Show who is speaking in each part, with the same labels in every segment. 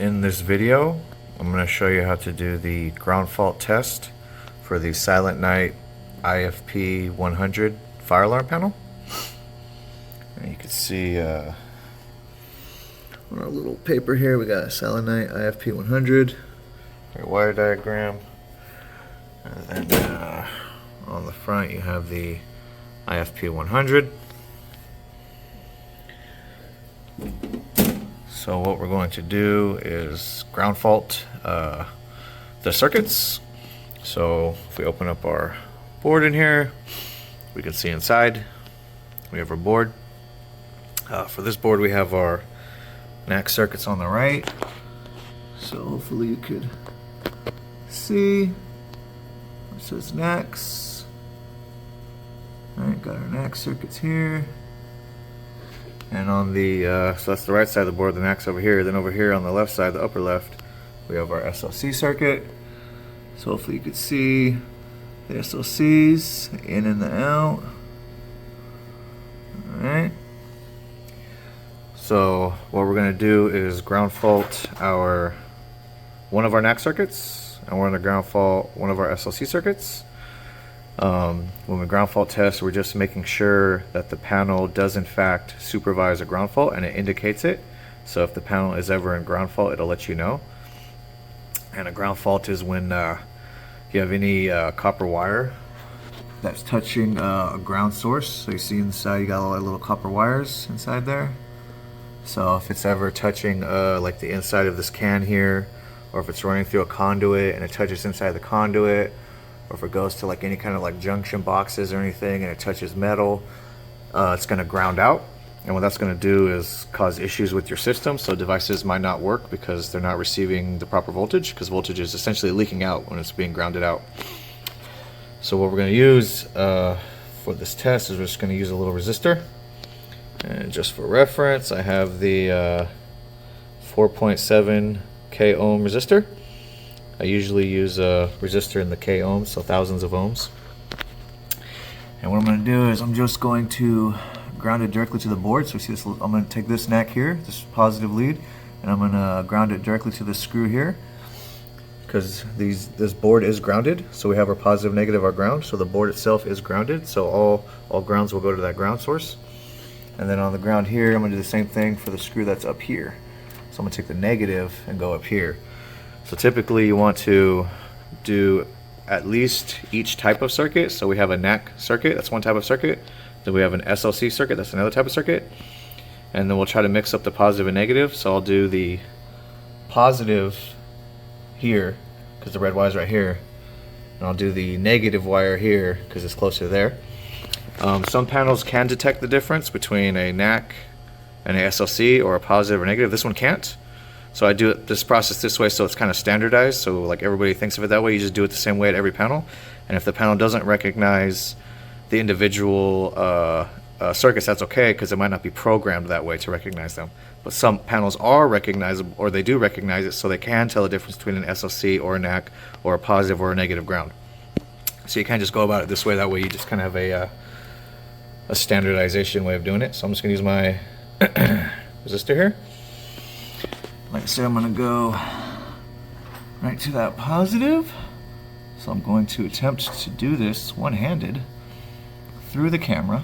Speaker 1: In this video, I'm going to show you how to do the ground fault test for the Silent Knight IFP 100 fire alarm panel. And you can see on our little paper here, we got a Silent Knight IFP 100, our wire diagram, and then on the front you have the IFP 100. So what we're going to do is ground fault the circuits. So if we open up our board in here, we can see inside we have our board. For this board we have our NAC circuits on the right. So hopefully you could see it says NACs. Alright, got our NAC circuits here. And on the, so that's the right side of the board, the NAC's over here. Then over here on the left side, the upper left, we have our SLC circuit. So hopefully you could see the SLCs, the in and the out. Alright. So what we're going to do is ground fault one of our NAC circuits, and we're going to ground fault one of our SLC circuits. When we ground fault test, we're just making sure that the panel does in fact supervise a ground fault, and it indicates it. So if the panel is ever in ground fault, it'll let you know. And a ground fault is when you have any copper wire that's touching a ground source. So you see inside you got all the little copper wires inside there. So if it's ever touching like the inside of this can here, or if it's running through a conduit and it touches inside the conduit, or if it goes to like any kind of like junction boxes or anything and it touches metal, it's going to ground out. And what that's going to do is cause issues with your system. So devices might not work because they're not receiving the proper voltage, because voltage is essentially leaking out when it's being grounded out. So what we're going to use for this test is we're just going to use a little resistor. And just for reference, I have the 4.7 K ohm resistor. I usually use a resistor in the K ohms, so thousands of ohms. And what I'm going to do is I'm just going to ground it directly to the board. So you see this, I'm going to take this NAC here, this positive lead, and I'm going to ground it directly to this screw here, because this board is grounded. So we have our positive, negative, our ground. So the board itself is grounded. So all grounds will go to that ground source. And then on the ground here, I'm going to do the same thing for the screw that's up here. So I'm going to take the negative and go up here. So typically you want to do at least each type of circuit. So we have a NAC circuit, that's one type of circuit. Then we have an SLC circuit, that's another type of circuit. And then we'll try to mix up the positive and negative. So I'll do the positive here, because the red wire is right here. And I'll do the negative wire here, because it's closer there. Some panels can detect the difference between a NAC and a SLC, or a positive or negative. This one can't. So I do this process this way, so it's kind of standardized, so like everybody thinks of it that way. You just do it the same way at every panel. And if the panel doesn't recognize the individual circuits, that's okay, because it might not be programmed that way to recognize them. But some panels are recognizable, or they do recognize it, so they can tell the difference between an SLC or a NAC, or a positive or a negative ground. So you can't just go about it this way. That way you just kind of have a standardization way of doing it. So I'm just going to use my resistor here. Like I said, I'm going to go right to that positive. So I'm going to attempt to do this one-handed through the camera.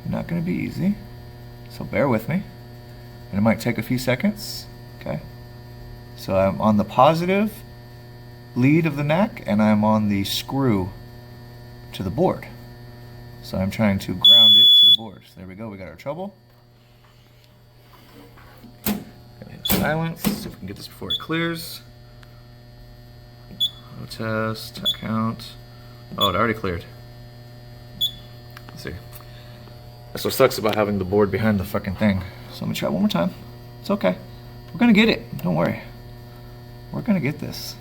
Speaker 1: Not going to be easy, so bear with me. And it might take a few seconds. Okay. So I'm on the positive lead of the NAC, and I'm on the screw to the board. So I'm trying to ground it to the board. So there we go, we got our trouble. Silence, see if we can get this before it clears. No test, count. Oh, it already cleared. Let's see. That's what sucks about having the board behind the fucking thing. So I'm gonna try one more time. It's okay. We're gonna get it. Don't worry. We're gonna get this.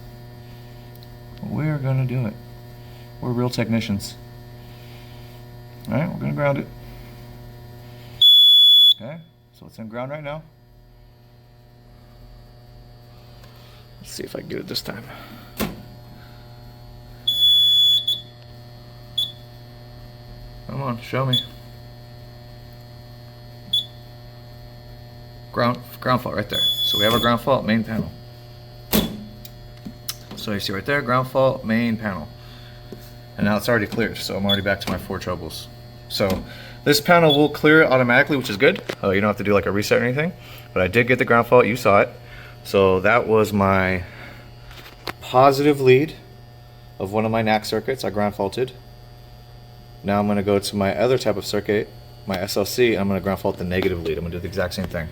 Speaker 1: We're gonna do it. We're real technicians. Alright, we're gonna ground it. Okay, so it's in ground right now. Let's see if I can get it this time. Come on, show me. Ground ground fault right there. So we have our ground fault, main panel. So you see right there, ground fault, main panel. And now it's already cleared, so I'm already back to my 4 troubles. So this panel will clear automatically, which is good. You don't have to do like a reset or anything. But I did get the ground fault, you saw it. So that was my positive lead of one of my NAC circuits. I ground faulted. Now I'm going to go to my other type of circuit, my SLC, and I'm going to ground fault the negative lead. I'm going to do the exact same thing.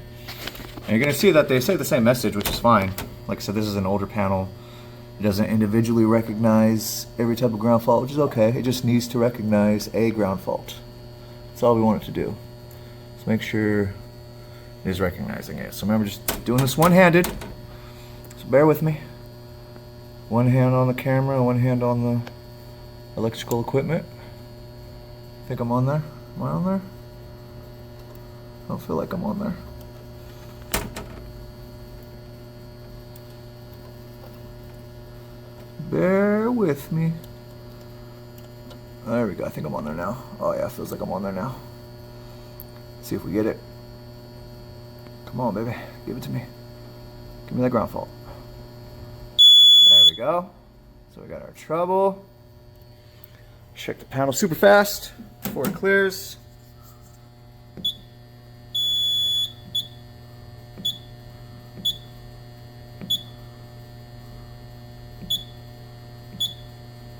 Speaker 1: And you're going to see that they say the same message, which is fine. Like I said, this is an older panel. It doesn't individually recognize every type of ground fault, which is okay. It just needs to recognize a ground fault. That's all we want it to do. So make sure it is recognizing it. So remember, just doing this one-handed. So bear with me. One hand on the camera, one hand on the electrical equipment. I think I'm on there. Am I on there? I don't feel like I'm on there. Bear with me. There we go. I think I'm on there now. Oh yeah, feels like I'm on there now. Let's see if we get it. Come on, baby. Give it to me. Give me that ground fault. There we go. So we got our trouble. Check the panel super fast before it clears.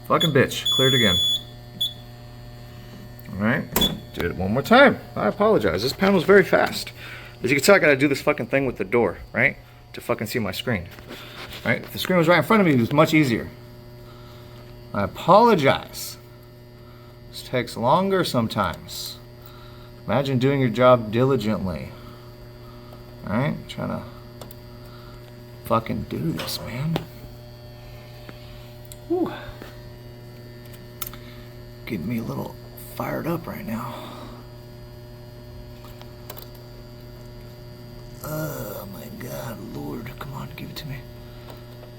Speaker 1: Fucking bitch, cleared again. Alright, did it one more time. I apologize. This panel is very fast. As you can tell, I gotta do this fucking thing with the door, right? To fucking see my screen. Right? If the screen was right in front of me, it was much easier. I apologize. This takes longer sometimes. Imagine doing your job diligently. Alright? Trying to fucking do this, man. Whew. Getting me a little fired up right now. Oh my God, Lord. Come on, give it to me.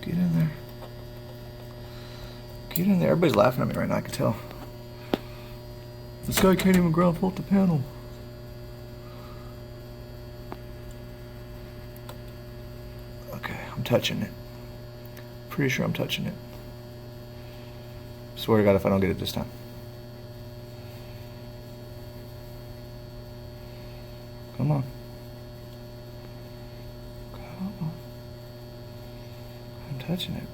Speaker 1: Get in there. Get in there. Everybody's laughing at me right now, I can tell. This guy can't even ground fault the panel. Okay, I'm touching it. Pretty sure I'm touching it. Swear to God if I don't get it this time. Come on. Come on. I'm touching it.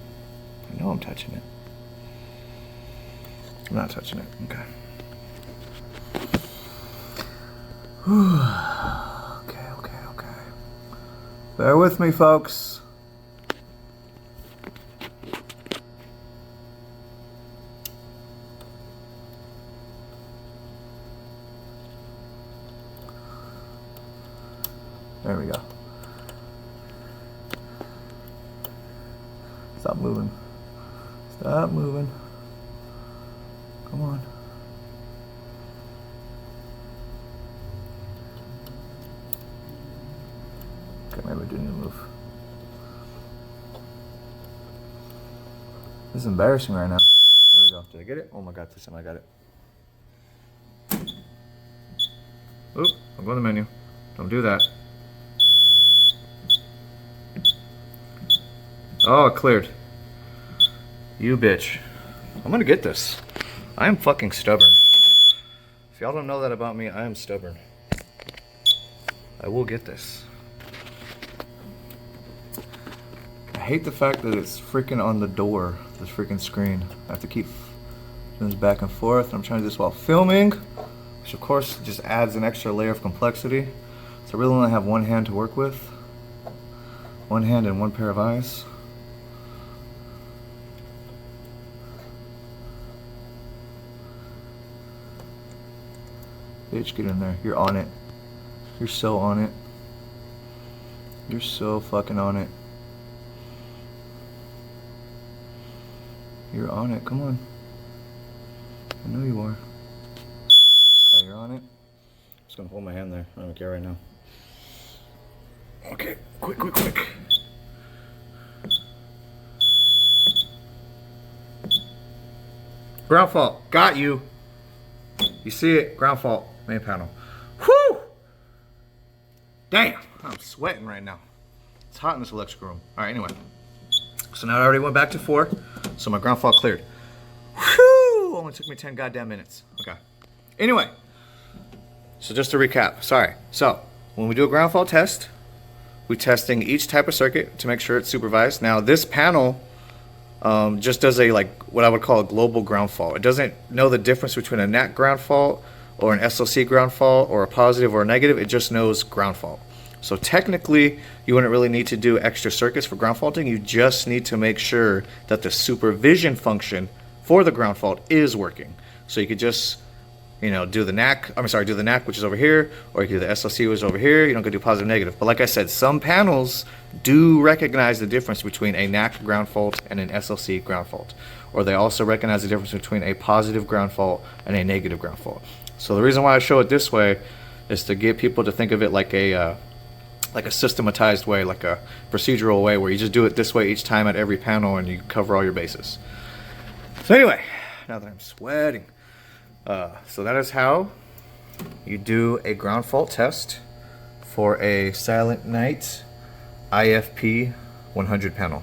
Speaker 1: I know I'm touching it. I'm not touching it. Okay. Okay. Bear with me, folks. There we go. Stop moving. Stop moving. Come on. Okay, maybe I do need to move. This is embarrassing right now. There we go. Did I get it? Oh my God, this time I got it. Oop, I'll go to the menu. Don't do that. Oh, it cleared. You bitch. I'm gonna get this. I am fucking stubborn. If y'all don't know that about me, I am stubborn. I will get this. I hate the fact that it's freaking on the door, this freaking screen. I have to keep doing this back and forth. I'm trying to do this while filming, which of course just adds an extra layer of complexity. So I really only have one hand to work with. One hand and one pair of eyes. Bitch, get in there. You're on it. You're so on it. You're so fucking on it. You're on it. Come on. I know you are. Okay, you're on it. I'm just gonna hold my hand there. I don't care right now. Okay, quick. Ground fault. Got you. You see it? Ground fault. Main panel. Whew! Damn, I'm sweating right now. It's hot in this electrical room. All right, anyway. So now I already went back to 4, so my ground fault cleared. Whew, only took me 10 goddamn minutes. Okay. Anyway, so just to recap, sorry. So when we do a ground fault test, we're testing each type of circuit to make sure it's supervised. Now this panel just does a, like, what I would call a global ground fault. It doesn't know the difference between a NAC ground fault or an SLC ground fault or a positive or a negative. It just knows ground fault. So technically, you wouldn't really need to do extra circuits for ground faulting. You just need to make sure that the supervision function for the ground fault is working. So you could just, you know, do the NAC, do the NAC, which is over here, or you could do the SLC, which is over here. You don't go do positive, negative. But like I said, some panels do recognize the difference between a NAC ground fault and an SLC ground fault. Or they also recognize the difference between a positive ground fault and a negative ground fault. So the reason why I show it this way is to get people to think of it like a systematized way, like a procedural way, where you just do it this way each time at every panel and you cover all your bases. So anyway, now that I'm sweating, so that is how you do a ground fault test for a Silent Knight IFP 100 panel.